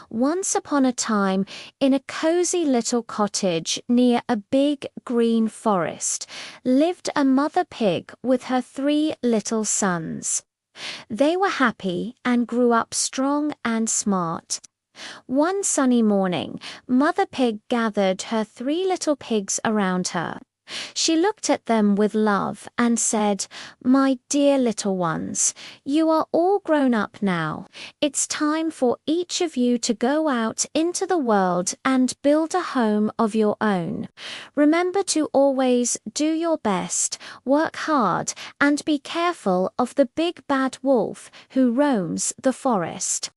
Once upon a time, in a cozy little cottage near a big green forest, lived a mother pig with her 3 little sons. They were happy and grew up strong and smart. One sunny morning, Mother Pig gathered her 3 little pigs around her. She looked at them with love and said, "My dear little ones, you are all grown up now. It's time for each of you to go out into the world and build a home of your own. Remember to always do your best, work hard, and be careful of the big bad wolf who roams the forest."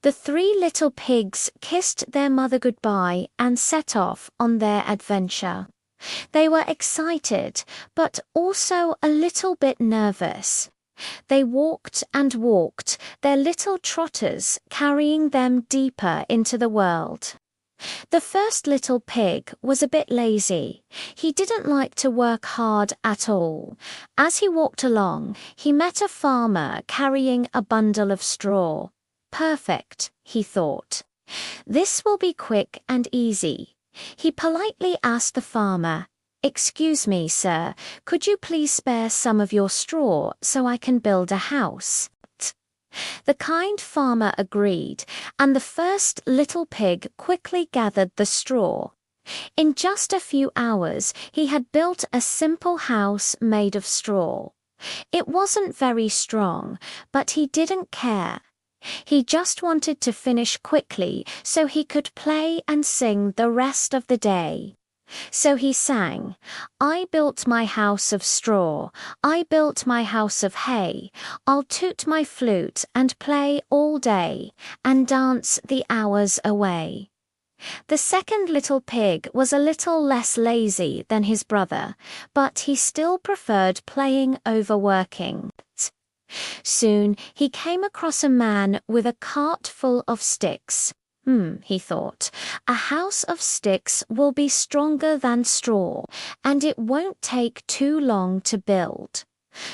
The 3 little pigs kissed their mother goodbye and set off on their adventure. They were excited, but also a little bit nervous. They walked and walked, their little trotters carrying them deeper into the world. The first little pig was a bit lazy. He didn't like to work hard at all. As he walked along, he met a farmer carrying a bundle of straw. Perfect, he thought. This will be quick and easy. He politely asked the farmer, "Excuse me, sir, could you please spare some of your straw so I can build a house?" The kind farmer agreed, and the first little pig quickly gathered the straw. In just a few hours, he had built a simple house made of straw. It wasn't very strong, but he didn't care. He just wanted to finish quickly so he could play and sing the rest of the day. So he sang, "I built my house of straw, I built my house of hay, I'll toot my flute and play all day, and dance the hours away." The second little pig was a little less lazy than his brother, but he still preferred playing over working. Soon he came across a man with a cart full of sticks. He thought, "A house of sticks will be stronger than straw, and it won't take too long to build."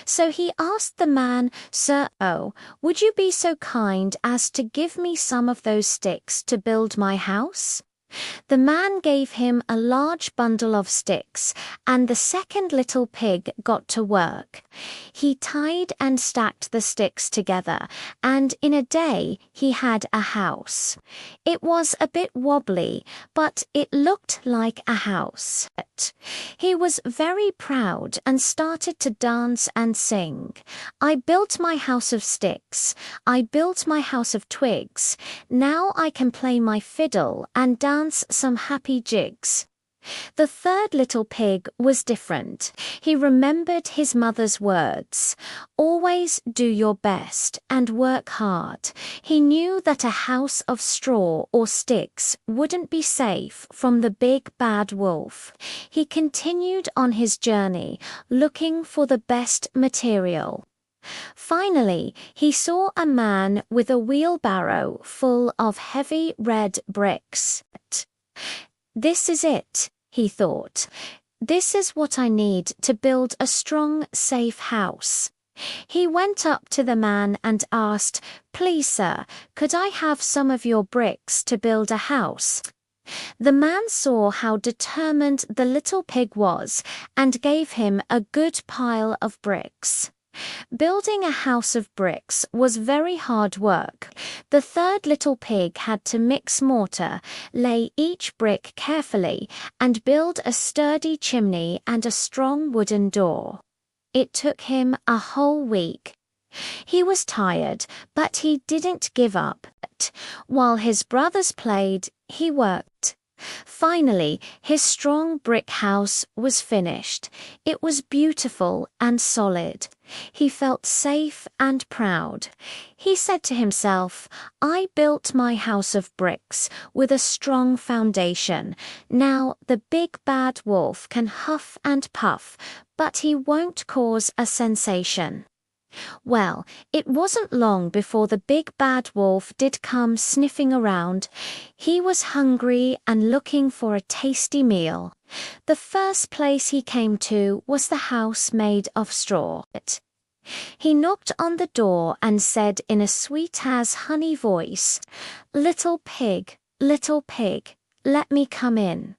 So he asked the man, "Sir, would you be so kind as to give me some of those sticks to build my house?" The man gave him a large bundle of sticks, and the second little pig got to work. He tied and stacked the sticks together, and in a day he had a house. It was a bit wobbly, but it looked like a house. He was very proud and started to dance and sing. "I built my house of sticks. I built my house of twigs. Now I can play my fiddle and dance some happy jigs." The third little pig was different. He remembered his mother's words, "Always do your best and work hard." He knew that a house of straw or sticks wouldn't be safe from the big bad wolf. He continued on his journey, looking for the best material. Finally, he saw a man with a wheelbarrow full of heavy red bricks. "This is it," he thought. "This is what I need to build a strong, safe house." He went up to the man and asked, "Please, sir, could I have some of your bricks to build a house?" The man saw how determined the little pig was and gave him a good pile of bricks. Building a house of bricks was very hard work. The third little pig had to mix mortar, lay each brick carefully, and build a sturdy chimney and a strong wooden door. It took him a whole week. He was tired, but he didn't give up. While his brothers played, he worked. Finally, his strong brick house was finished. It was beautiful and solid. He felt safe and proud. He said to himself, "I built my house of bricks with a strong foundation. Now the big bad wolf can huff and puff, but he won't cause a sensation." Well, it wasn't long before the big bad wolf did come sniffing around. He was hungry and looking for a tasty meal. The first place he came to was the house made of straw. He knocked on the door and said in a sweet as honey voice, little pig, let me come in."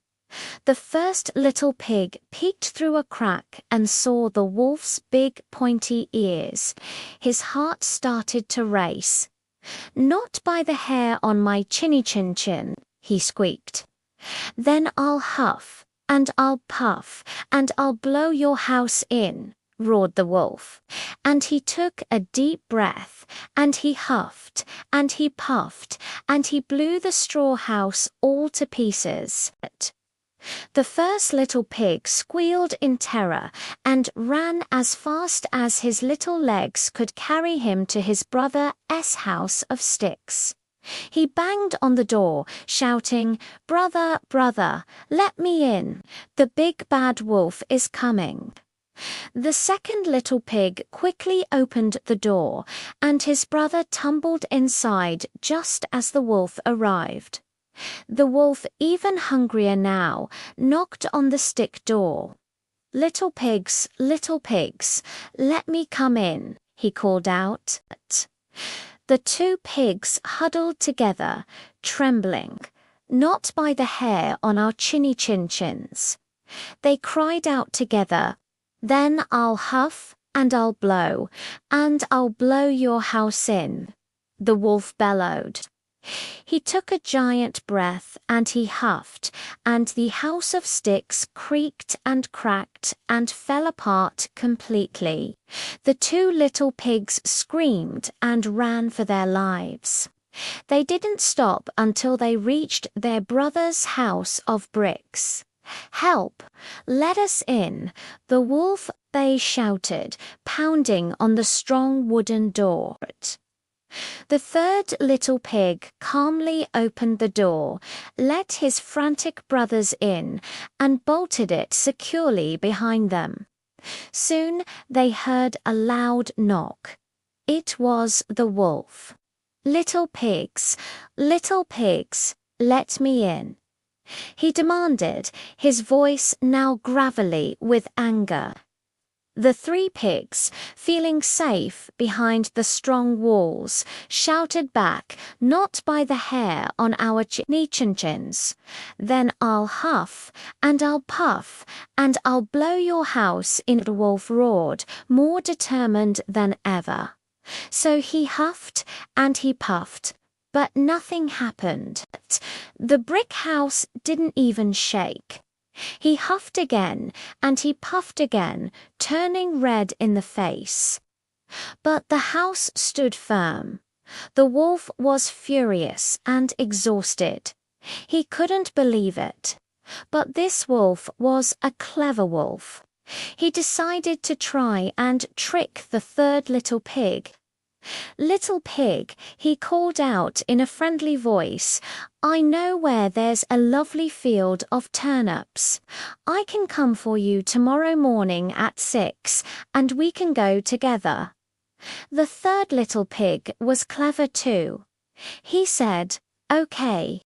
The first little pig peeked through a crack and saw the wolf's big pointy ears. His heart started to race. "Not by the hair on my chinny-chin-chin," he squeaked. "Then I'll huff, and I'll puff, and I'll blow your house in," roared the wolf. And he took a deep breath, and he huffed, and he puffed, and he blew the straw house all to pieces. The first little pig squealed in terror and ran as fast as his little legs could carry him to his brother's house of sticks. He banged on the door, shouting, "Brother, brother, let me in. The big bad wolf is coming." The second little pig quickly opened the door, and his brother tumbled inside just as the wolf arrived. The wolf, even hungrier now, knocked on the stick door. little pigs, let me come in," he called out. The two pigs huddled together, trembling, "Not by the hair on our chinny-chin-chins." They cried out together, "Then I'll huff, and I'll blow, and I'll blow your house in," the wolf bellowed. He took a giant breath and he huffed, and the house of sticks creaked and cracked and fell apart completely. The two little pigs screamed and ran for their lives. They didn't stop until they reached their brother's house of bricks. "Help! Let us in! The wolf!" they shouted, pounding on the strong wooden door. The third little pig calmly opened the door, let his frantic brothers in, and bolted it securely behind them. Soon they heard a loud knock. It was the wolf. Little pigs, let me in," he demanded, his voice now gravelly with anger. The three pigs, feeling safe behind the strong walls, shouted back, "Not by the hair on our chinny-chin-chins. Then I'll huff, and I'll puff, and I'll blow your house in," the wolf roared, more determined than ever. So he huffed and he puffed, but nothing happened. The brick house didn't even shake. He huffed again, and he puffed again, turning red in the face. But the house stood firm. The wolf was furious and exhausted. He couldn't believe it. But this wolf was a clever wolf. He decided to try and trick the third little pig. "Little pig," he called out in a friendly voice, "I know where there's a lovely field of turnips. I can come for you tomorrow morning at 6, and we can go together." The third little pig was clever too. He said, "Okay."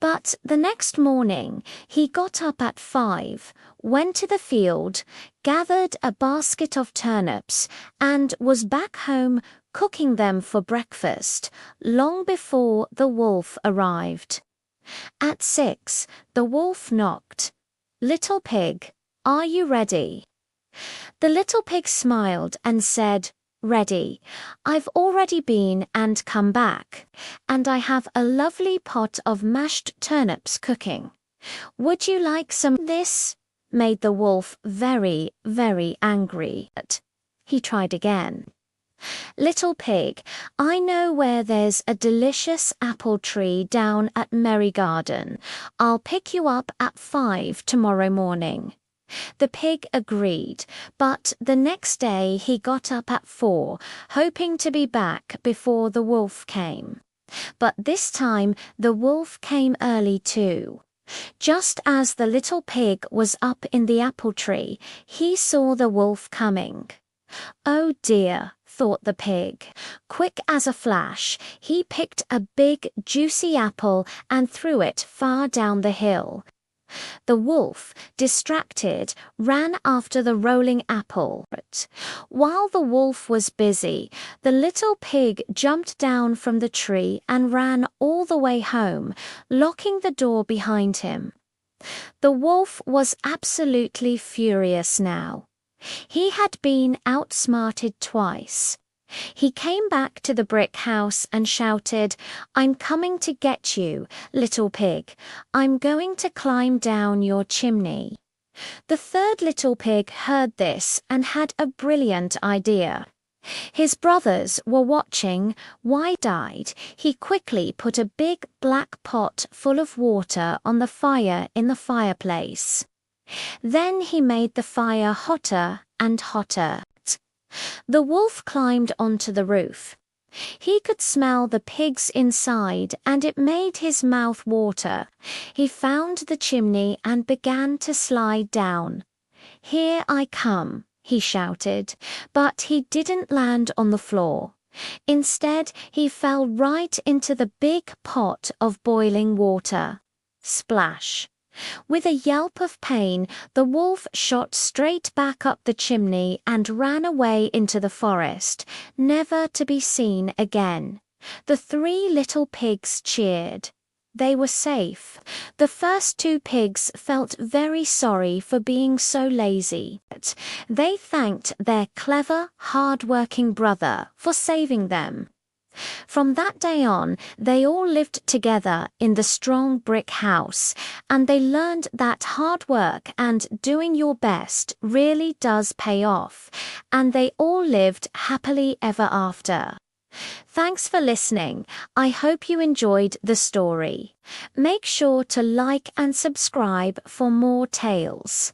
But the next morning he got up at 5, went to the field, gathered a basket of turnips, and was back home cooking them for breakfast long before the wolf arrived. At 6, the wolf knocked. "Little pig, are you ready?" The little pig smiled and said, "Ready. I've already been and come back, and I have a lovely pot of mashed turnips cooking. Would you like some?" This made the wolf very, very angry. He tried again. "Little pig, I know where there's a delicious apple tree down at Merry Garden. I'll pick you up at 5 tomorrow morning." The pig agreed, but the next day he got up at 4, hoping to be back before the wolf came. But this time the wolf came early too. Just as the little pig was up in the apple tree, he saw the wolf coming. "Oh dear," thought the pig. Quick as a flash, he picked a big, juicy apple and threw it far down the hill. The wolf, distracted, ran after the rolling apple. While the wolf was busy, the little pig jumped down from the tree and ran all the way home, locking the door behind him. The wolf was absolutely furious now. He had been outsmarted twice. He came back to the brick house and shouted, "I'm coming to get you, little pig. I'm going to climb down your chimney." The third little pig heard this and had a brilliant idea. His brothers were watching. Wide-eyed, he quickly put a big black pot full of water on the fire in the fireplace. Then he made the fire hotter and hotter. The wolf climbed onto the roof. He could smell the pigs inside, and it made his mouth water. He found the chimney and began to slide down. "Here I come," he shouted, but he didn't land on the floor. Instead, he fell right into the big pot of boiling water. Splash! With a yelp of pain, the wolf shot straight back up the chimney and ran away into the forest, never to be seen again. The three little pigs cheered. They were safe. The first two pigs felt very sorry for being so lazy. They thanked their clever, hard-working brother for saving them. From that day on, they all lived together in the strong brick house, and they learned that hard work and doing your best really does pay off, and they all lived happily ever after. Thanks for listening. I hope you enjoyed the story. Make sure to like and subscribe for more tales.